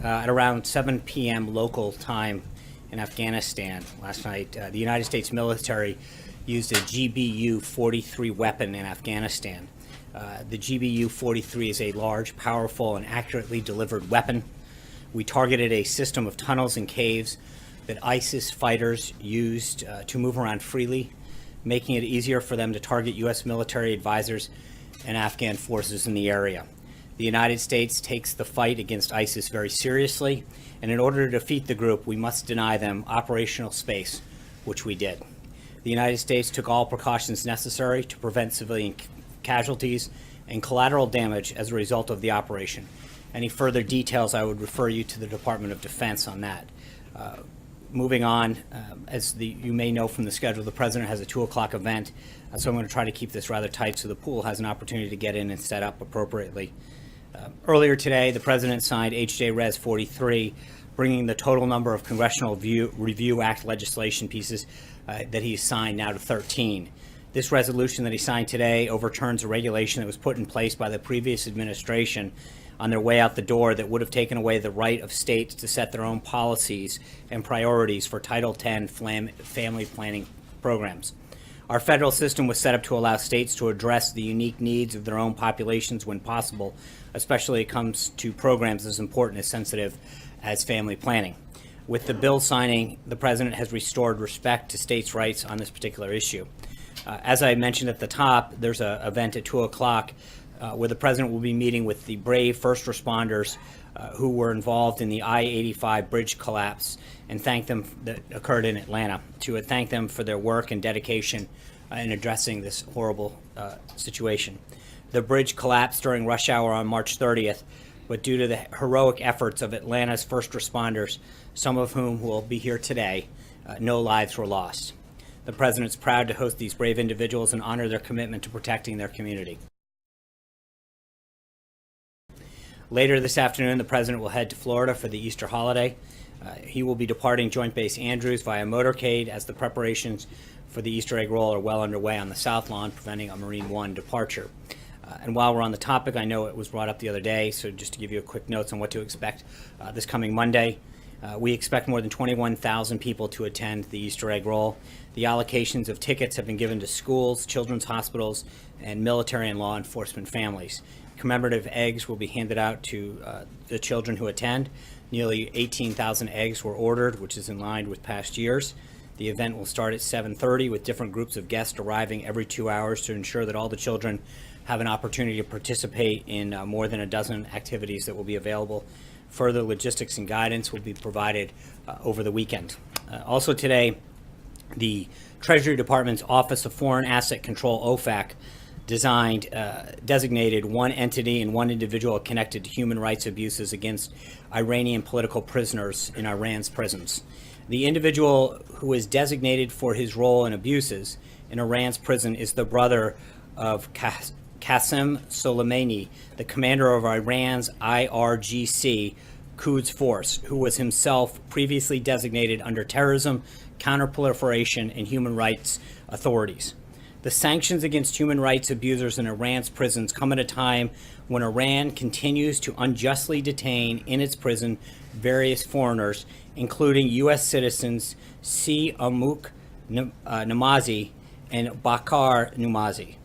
at around 7 p.m. local time in Afghanistan last night. The United States military used a GBU-43 weapon in Afghanistan. The GBU-43 is a large, powerful, and accurately delivered weapon. We targeted a system of tunnels and caves that ISIS fighters used to move around freely, making it easier for them to target U.S. military advisors and Afghan forces in the area. The United States takes the fight against ISIS very seriously, and in order to defeat the group, we must deny them operational space, which we did. The United States took all precautions necessary to prevent civilian casualties and collateral damage as a result of the operation. Any further details, I would refer you to the Department of Defense on that. Moving on, as you may know from the schedule, the President has a 2 o'clock event, so I'm going to try to keep this rather tight so the pool has an opportunity to get in and set up appropriately. Earlier today, the President signed H.J. Res. 43, bringing the total number of Congressional Review Act legislation pieces that he's signed now to 13. This resolution that he signed today overturns a regulation that was put in place by the previous administration on their way out the door that would have taken away the right of states to set their own policies and priorities for Title X family planning programs. Our federal system was set up to allow states to address the unique needs of their own populations when possible, especially when it comes to programs as important and sensitive as family planning. With the bill signing, the President has restored respect to states' rights on this particular issue. As I mentioned at the top, there's an event at 2 o'clock where the President will be meeting with the brave first responders who were involved in the I-85 bridge collapse and thank them that occurred in Atlanta, to thank them for their work and dedication in addressing this horrible situation. The bridge collapsed during rush hour on March 30th, but due to the heroic efforts of Atlanta's first responders, some of whom will be here today, no lives were lost. The President's proud to host these brave individuals and honor their commitment to protecting their community. Later this afternoon, the President will head to Florida for the Easter holiday. He will be departing Joint Base Andrews via motorcade as the preparations for the Easter egg roll are well underway on the South Lawn, preventing a Marine One departure. And while we're on the topic, I know it was brought up the other day, so just to give you a quick notes on what to expect this coming Monday. We expect more than 21,000 people to attend the Easter egg roll. The allocations of tickets have been given to schools, children's hospitals, and military and law enforcement families. Commemorative eggs will be handed out to the children who attend. Nearly 18,000 eggs were ordered, which is in line with past years. The event will start at 7:30 with different groups of guests arriving every 2 hours to ensure that all the children have an opportunity to participate in more than a dozen activities that will be available. Further logistics and guidance will be provided over the weekend. Also today, the Treasury Department's Office of Foreign Asset Control, OFAC, designated one entity and one individual connected to human rights abuses against Iranian political prisoners in Iran's prisons. The individual who is designated for his role in abuses in Iran's prison is the brother of Qasem Soleimani, the commander of Iran's IRGC Quds Force, who was himself previously designated under terrorism, counterproliferation, and human rights authorities. The sanctions against human rights abusers in Iran's prisons come at a time when Iran continues to unjustly detain in its prison various foreigners, including U.S. citizens Si Amuk Namazi and Bakar Numazi.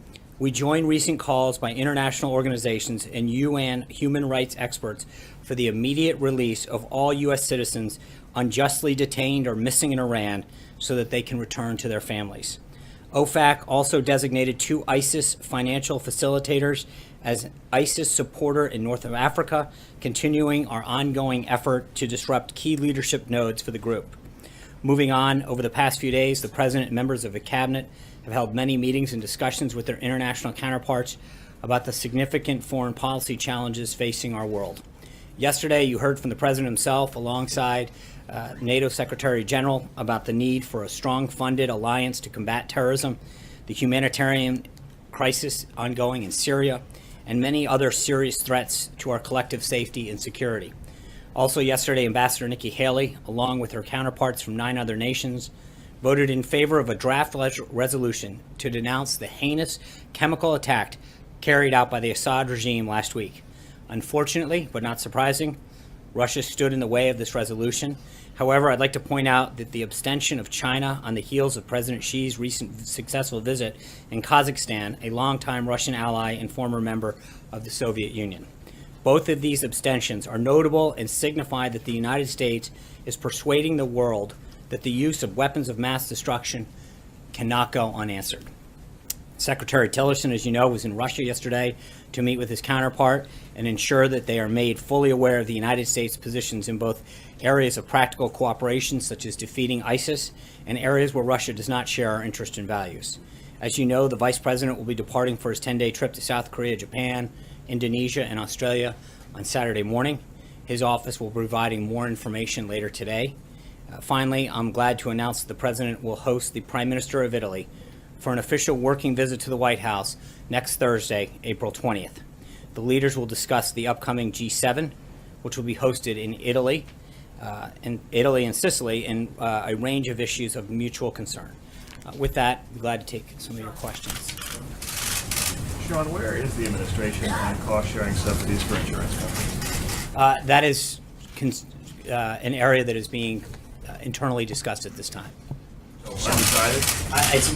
We join recent calls by international organizations and UN human rights experts for the immediate release of all U.S. citizens unjustly detained or missing in Iran so that they can return to their families. OFAC also designated 2 ISIS financial facilitators as ISIS supporter in North Africa, continuing our ongoing effort to disrupt key leadership nodes for the group. Moving on, over the past few days, the President and members of the Cabinet have held many meetings and discussions with their international counterparts about the significant foreign policy challenges facing our world. Yesterday, you heard from the President himself alongside NATO Secretary General about the need for a strong funded alliance to combat terrorism, the humanitarian crisis ongoing in Syria, and many other serious threats to our collective safety and security. Also yesterday, Ambassador Nikki Haley, along with her counterparts from 9 other nations, voted in favor of a draft resolution to denounce the heinous chemical attack carried out by the Assad regime last week. Unfortunately, but not surprising, Russia stood in the way of this resolution. However, I'd like to point out that the abstention of China on the heels of President Xi's recent successful visit in Kazakhstan, a longtime Russian ally and former member of the Soviet Union. Both of these abstentions are notable and signify that the United States is persuading the world that the use of weapons of mass destruction cannot go unanswered. Secretary Tillerson, as you know, was in Russia yesterday to meet with his counterpart and ensure that they are made fully aware of the United States' positions in both areas of practical cooperation, such as defeating ISIS, and areas where Russia does not share our interest and values. As you know, the Vice President will be departing for his 10-day trip to South Korea, Japan, Indonesia, and Australia on Saturday morning. His office will be providing more information later today. Finally, I'm glad to announce that the President will host the Prime Minister of Italy for an official working visit to the White House next Thursday, April 20th. The leaders will discuss the upcoming G7, which will be hosted in Italy and Sicily, and a range of issues of mutual concern. With that, I'm glad to take some of your questions. Sean, where is the administration on cost-sharing subsidies for insurance companies? That is an area that is being internally discussed at this time. Undecided?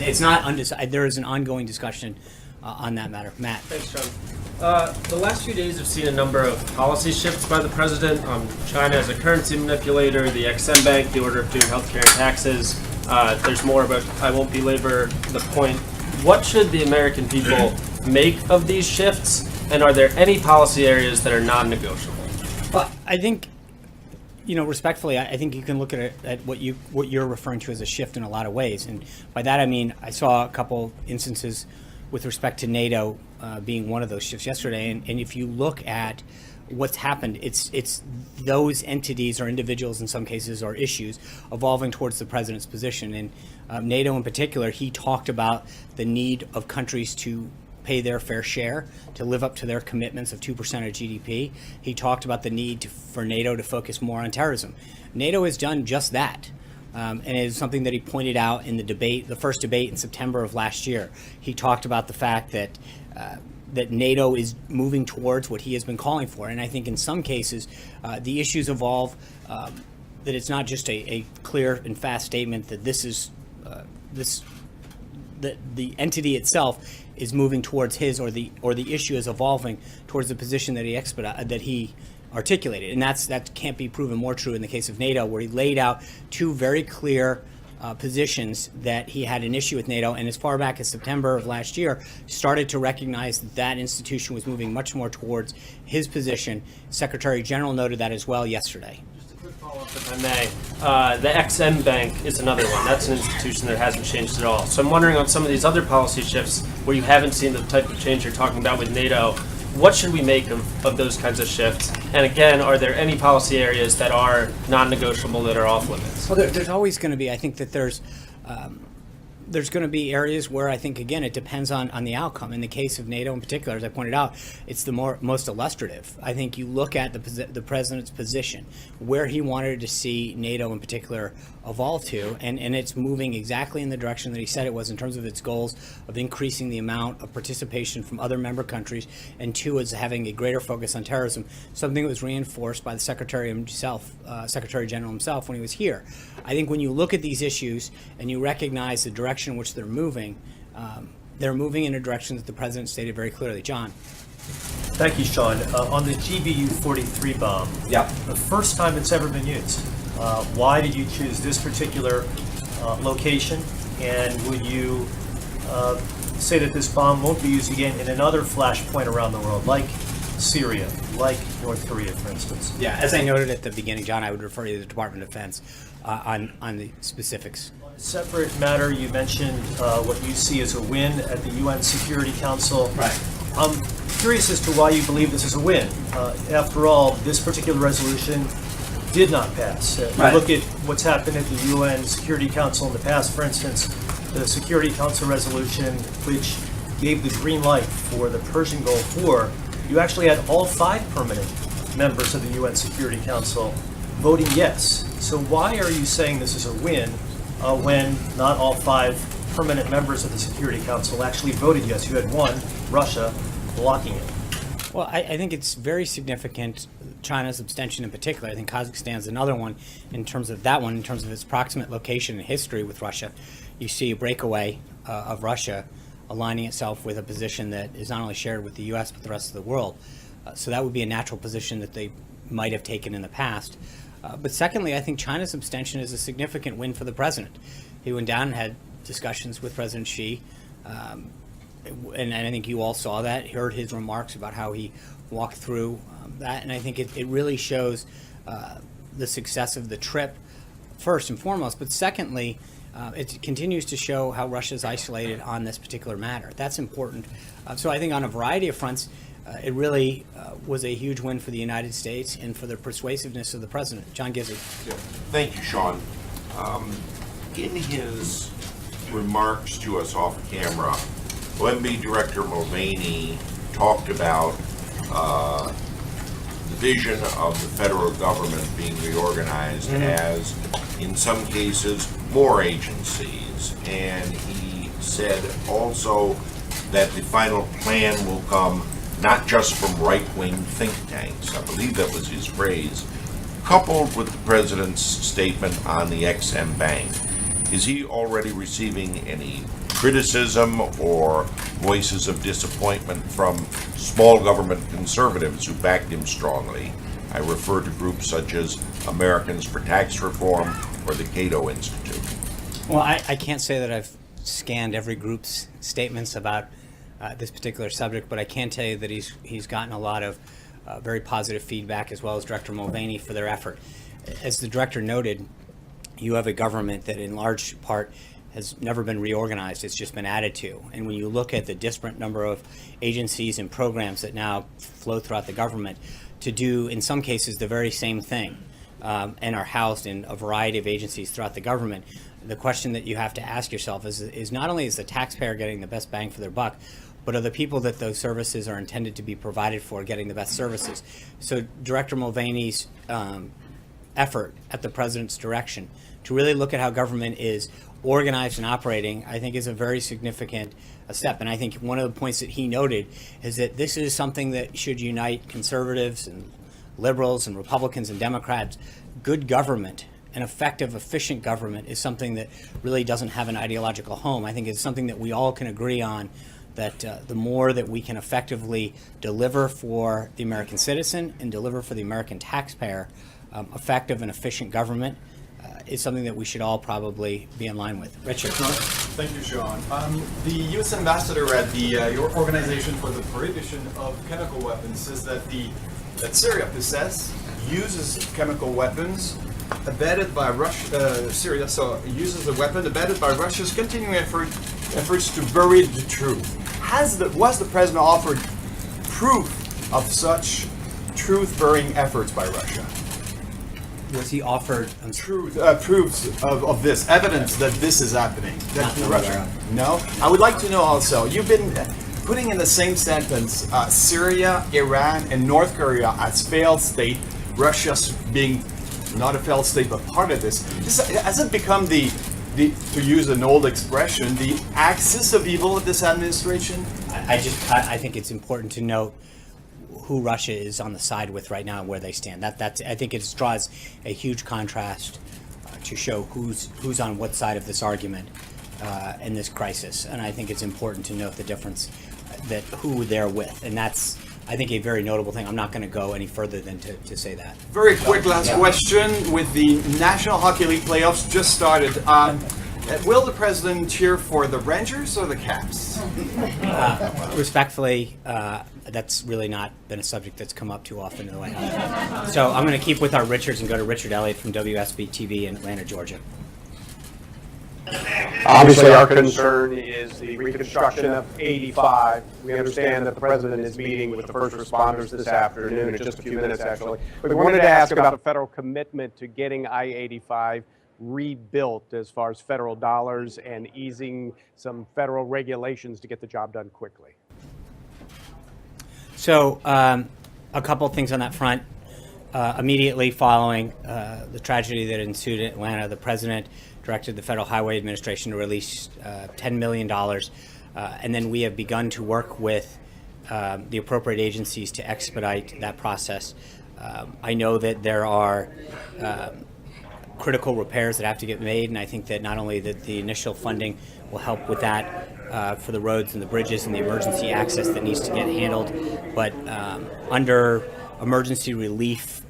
It's not undecided. There is an ongoing discussion on that matter. Matt. Thanks, John. The last few days have seen a number of policy shifts by the president on China as a currency manipulator, the XM Bank, the order of doing healthcare and taxes. There's more, but I won't belabor the point. What should the American people make of these shifts, and are there any policy areas that are non-negotiable? Well, I think, respectfully, I think you can look at what you're referring to as a shift in a lot of ways, and by that I mean I saw a couple instances with respect to NATO being one of those shifts yesterday, and if you look at what's happened, it's those entities or individuals in some cases or issues evolving towards the president's position, and NATO in particular, he talked about the need of countries to pay their fair share, to live up to their commitments of 2% of GDP. He talked about the need for NATO to focus more on terrorism. NATO has done just that. And it is something that he pointed out in the first debate in September of last year. He talked about the fact that NATO is moving towards what he has been calling for. And I think in some cases, the issues evolve, that it's not just a clear and fast statement that that the entity itself is moving towards his, or the issue is evolving towards the position that he articulated, and that can't be proven more true in the case of NATO, where he laid out two very clear positions that he had an issue with NATO, and as far back as September of last year, started to recognize that institution was moving much more towards his position. Secretary General noted that as well yesterday. Just a quick follow-up, if I may. The XM Bank is another one. That's an institution that hasn't changed at all. So I'm wondering on some of these other policy shifts where you haven't seen the type of change you're talking about with NATO, what should we make of those kinds of shifts? And again, are there any policy areas that are non-negotiable that are off limits? Well, there's always going to be. I think that there's going to be areas where I think, again, it depends on the outcome. In the case of NATO in particular, as I pointed out, it's the most illustrative. I think you look at the president's position, where he wanted to see NATO in particular evolve to, and it's moving exactly in the direction that he said it was in terms of its goals of increasing the amount of participation from other member countries, and two, is having a greater focus on terrorism, something that was reinforced by the Secretary General himself when he was here. I think when you look at these issues and you recognize the direction in which they're moving in a direction that the president stated very clearly. John. Thank you, Sean. On the GBU-43 bomb, the first time it's ever been used. Why did you choose this particular location? And would you say that this bomb won't be used again in another flashpoint around the world, like Syria, like North Korea, for instance? Yeah, as I noted at the beginning, John, I would refer you to the Department of Defense on the specifics. On a separate matter, you mentioned what you see as a win at the UN Security Council. Right. I'm curious as to why you believe this is a win. After all, this particular resolution did not pass. Right. You look at what's happened at the UN Security Council in the past, for instance, the Security Council resolution, which gave the green light for the Persian Gulf War, you actually had all 5 permanent members of the UN Security Council voting yes. So why are you saying this is a win when not all 5 permanent members of the Security Council actually voted yes? You had one, Russia, blocking it. Well, I think it's very significant China's abstention in particular. I think Kazakhstan's another one in terms of that one, in terms of its proximate location and history with Russia. You see a breakaway of Russia aligning itself with a position that is not only shared with the U.S. but the rest of the world. So that would be a natural position that they might have taken in the past. But secondly, I think China's abstention is a significant win for the president. He went down and had discussions with President Xi, and I think you all saw that, heard his remarks about how he walked through that, and I think it really shows the success of the trip, first and foremost, but secondly, it continues to show how Russia's isolated on this particular matter. That's important. So I think on a variety of fronts, it really was a huge win for the United States and for the persuasiveness of the president. John Gizzi. Thank you, Sean. In his remarks to us off camera, OMB Director Mulvaney talked about the vision of the federal government being reorganized as, in some cases, more agencies. And he said also that the final plan will come not just from right-wing think tanks, I believe that was his phrase, coupled with the president's statement on the XM Bank. Is he already receiving any criticism or voices of disappointment from small government conservatives who backed him strongly? I refer to groups such as Americans for Tax Reform or the Cato Institute. Well, I can't say that I've scanned every group's statements about this particular subject, but I can tell you that he's gotten a lot of very positive feedback, as well as Director Mulvaney, for their effort. As the director noted, you have a government that in large part has never been reorganized, it's just been added to. And when you look at the disparate number of agencies and programs that now flow throughout the government to do, in some cases, the very same thing, and are housed in a variety of agencies throughout the government, the question that you have to ask yourself is not only is the taxpayer getting the best bang for their buck, but are the people that those services are intended to be provided for getting the best services? So Director Mulvaney's effort at the president's direction to really look at how government is organized and operating, I think, is a very significant step. And I think one of the points that he noted is that this is something that should unite conservatives and liberals and Republicans and Democrats. Good government, an effective, efficient government, is something that really doesn't have an ideological home. I think it's something that we all can agree on, that the more that we can effectively deliver for the American citizen and deliver for the American taxpayer, effective and efficient government is something that we should all probably be in line with. Richard. Thank you, Sean. The U.S. ambassador at your Organization for the Prohibition of Chemical Weapons says that Syria uses chemical weapons abetted by Russia. Syria uses a weapon abetted by Russia's continuing efforts to bury the truth. Was the president offered proof of such truth-burying efforts by Russia? Was he offered Proofs of this, evidence that this is happening? Not that I'm aware of. No? I would like to know also, you've been putting in the same sentence Syria, Iran, and North Korea as failed state, Russia's being not a failed state but part of this. Has it become the, to use an old expression, the axis of evil of this administration? I think it's important to note who Russia is on the side with right now and where they stand. I think it draws a huge contrast to show who's on what side of this argument in this crisis. And I think it's important to note the difference that who they're with. And that's, I think, a very notable thing. I'm not going to go any further than to say that. Very quick last question. With the National Hockey League playoffs just started, will the president cheer for the Rangers or the Caps? Respectfully, that's really not been a subject that's come up too often in the White House. So I'm going to keep with our Richards and go to Richard Elliott from WSB TV in Atlanta, Georgia. Obviously, our concern is the reconstruction of 85. We understand that the president is meeting with the first responders this afternoon in just a few minutes, actually. But we wanted to ask about the federal commitment to getting I-85 rebuilt as far as federal dollars and easing some federal regulations to get the job done quickly. So a couple of things on that front. Immediately following the tragedy that ensued in Atlanta, the president directed the Federal Highway Administration to release $10 million. And then we have begun to work with the appropriate agencies to expedite that process. I know that there are critical repairs that have to get made, and I think that not only that the initial funding will help with that for the roads and the bridges and the emergency access that needs to get handled, but under emergency relief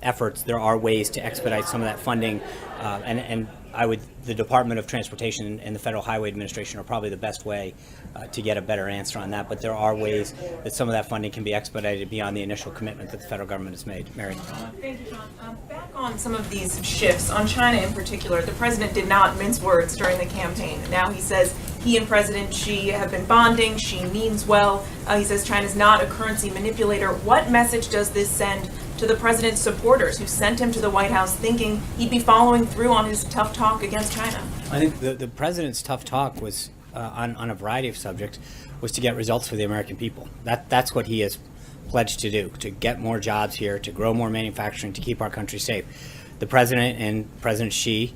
efforts, there are ways to expedite some of that funding, and the Department of Transportation and the Federal Highway Administration are probably the best way to get a better answer on that. But there are ways that some of that funding can be expedited beyond the initial commitment that the federal government has made. Mary. Thank you, John. Back on some of these shifts, on China in particular, the president did not mince words during the campaign. Now he says he and President Xi have been bonding. Xi means well. He says China's not a currency manipulator. What message does this send to the president's supporters who sent him to the White House thinking he'd be following through on his tough talk against China? I think the president's tough talk was on a variety of subjects, was to get results for the American people. That's what he has pledged to do, to get more jobs here, to grow more manufacturing, to keep our country safe. The president and President Xi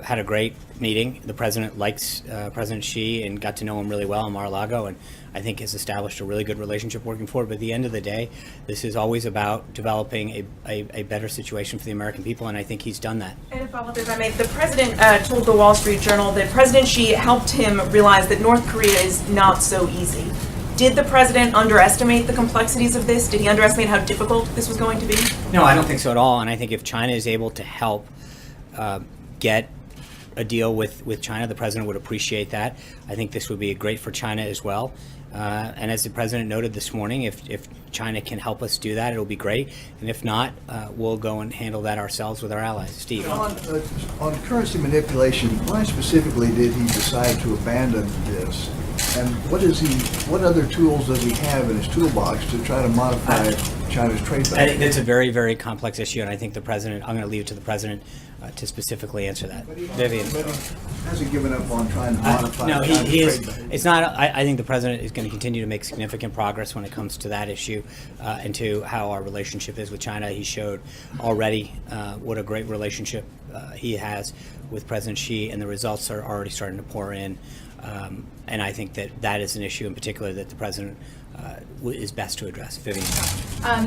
had a great meeting. The president likes President Xi and got to know him really well in Mar-a-Lago, and I think has established a really good relationship working forward. But at the end of the day, this is always about developing a better situation for the American people, and I think he's done that. And a follow-up, if I may, the president told the Wall Street Journal that President Xi helped him realize that North Korea is not so easy. Did the president underestimate the complexities of this? Did he underestimate how difficult this was going to be? No, I don't think so at all. And I think if China is able to help get a deal with China, the president would appreciate that. I think this would be great for China as well. And as the president noted this morning, if China can help us do that, it'll be great. And if not, we'll go and handle that ourselves with our allies. Steve. On currency manipulation, why specifically did he decide to abandon this? And what other tools does he have in his toolbox to try to modify China's trade balance? I think that's a very, very complex issue, and I think I'm going to leave it to the president to specifically answer that. Vivian. But he hasn't given up on trying to modify No, China's he is. trade balance. It's not. I think the president is going to continue to make significant progress when it comes to that issue and to how our relationship is with China. He showed already what a great relationship he has with President Xi, and the results are already starting to pour in. And I think that is an issue in particular that the president is best to address. Vivian.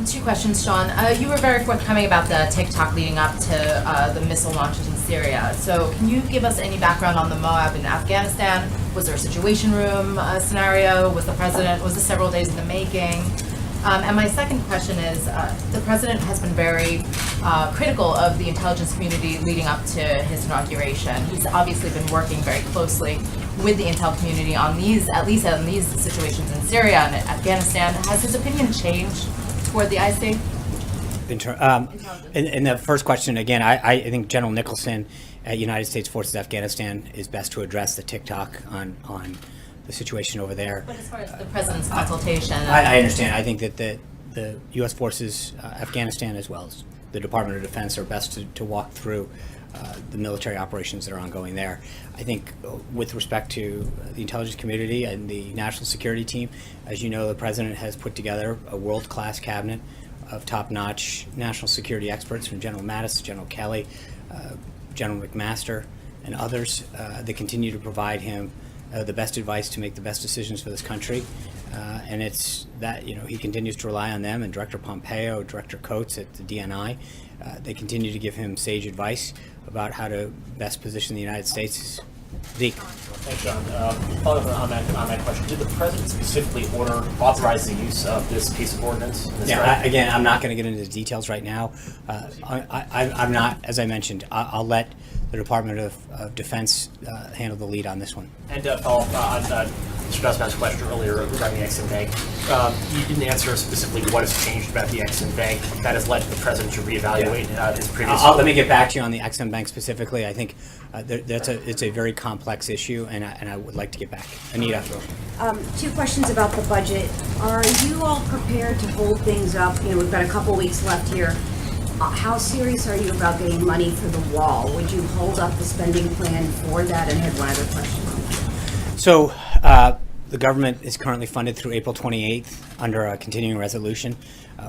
2 questions, Sean. You were very forthcoming about the TikTok leading up to the missile launches in Syria. So can you give us any background on the Moab in Afghanistan? Was there a situation room scenario? Was this several days in the making? And my second question is, the president has been very critical of the intelligence community leading up to his inauguration. He's obviously been working very closely with the intel community on at least on these situations in Syria and Afghanistan. Has his opinion changed toward the IC? In the first question, again, I think General Nicholson at United States Forces Afghanistan is best to address the TikTok on the situation over there. But as far as the president's consultation, I understand. I think that the U.S. Forces Afghanistan, as well as the Department of Defense, are best to walk through the military operations that are ongoing there. I think with respect to the intelligence community and the national security team, as you know, the president has put together a world-class cabinet of top-notch national security experts, from General Mattis, General Kelly, General McMaster, and others that continue to provide him the best advice to make the best decisions for this country. And it's that, he continues to rely on them, and Director Pompeo, Director Coates at the DNI, they continue to give him sage advice about how to best position the United States. Zeke. Thanks, John. Following up on that question, did the president specifically authorize the use of this piece of ordinance? Again, I'm not going to get into the details right now. I'm not, as I mentioned, I'll let the Department of Defense handle the lead on this one. And follow up on Mr. Dustman's question earlier regarding the Exim Bank. You didn't answer specifically what has changed about the Exim Bank that has led the president to reevaluate his previous. Let me get back to you on the Exim Bank specifically. I think it's a very complex issue, and I would like to get back. Anita. 2 questions about the budget. Are you all prepared to hold things up? We've got a couple weeks left here. How serious are you about getting money for the wall? Would you hold up the spending plan for that? And I had one other question. So the government is currently funded through April 28th under a continuing resolution.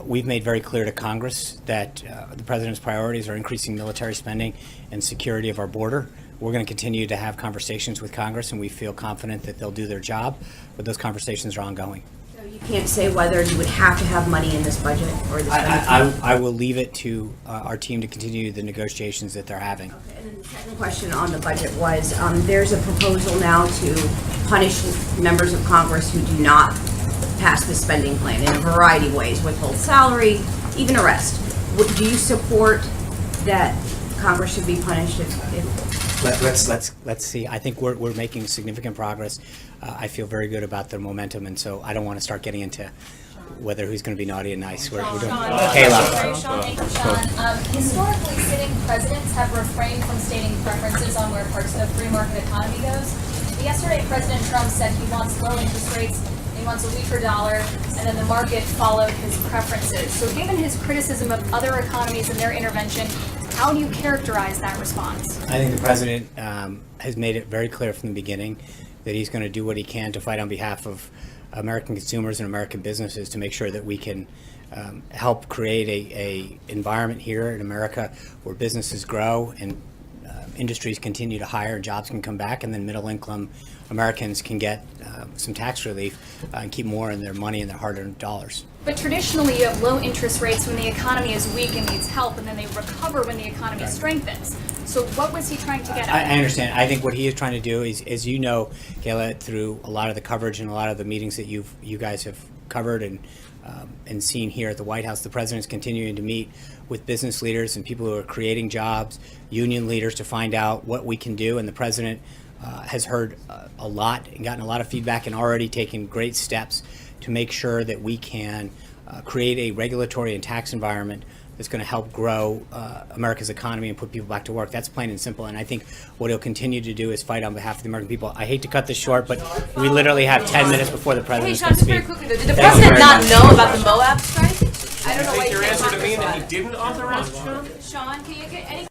We've made very clear to Congress that the president's priorities are increasing military spending and security of our border. We're going to continue to have conversations with Congress, and we feel confident that they'll do their job, but those conversations are ongoing. So you can't say whether you would have to have money in this budget or this budget? I will leave it to our team to continue the negotiations that they're having. Okay, and then the second question on the budget was, there's a proposal now to punish members of Congress who do not pass the spending plan in a variety of ways, withhold salary, even arrest. Do you support that Congress should be punished if Let's see. I think we're making significant progress. I feel very good about the momentum, and so I don't want to start getting into whether who's going to be naughty and nice. We're doing Kayla. Sorry, Sean. Thank you, Sean. Historically, sitting presidents have refrained from stating preferences on where parts of the free market economy goes. Yesterday, President Trump said he wants low interest rates, he wants a weaker dollar, and then the market followed his preferences. So given his criticism of other economies and their intervention, how do you characterize that response? I think the president has made it very clear from the beginning that he's going to do what he can to fight on behalf of American consumers and American businesses to make sure that we can help create a environment here in America where businesses grow and industries continue to hire and jobs can come back, and then middle income Americans can get some tax relief and keep more in their money and their hard-earned dollars. But traditionally, you have low interest rates when the economy is weak and needs help, and then they recover when the economy strengthens. So what was he trying to get at? I understand. I think what he is trying to do is, as you know, Kayla, through a lot of the coverage and a lot of the meetings that you guys have covered and seen here at the White House, the president is continuing to meet with business leaders and people who are creating jobs, union leaders, to find out what we can do. And the president has heard a lot and gotten a lot of feedback and already taken great steps to make sure that we can create a regulatory and tax environment that's going to help grow America's economy and put people back to work. That's plain and simple. And I think what he'll continue to do is fight on behalf of the American people. I hate to cut this short, but we literally have 10 minutes before the Hey, president's Sean, going to just very speak. quickly though, did the president not know about the Moab strike? I don't know why you Your can't answer talk to me about that he it. didn't authorize it, Sean? Sean, can you get any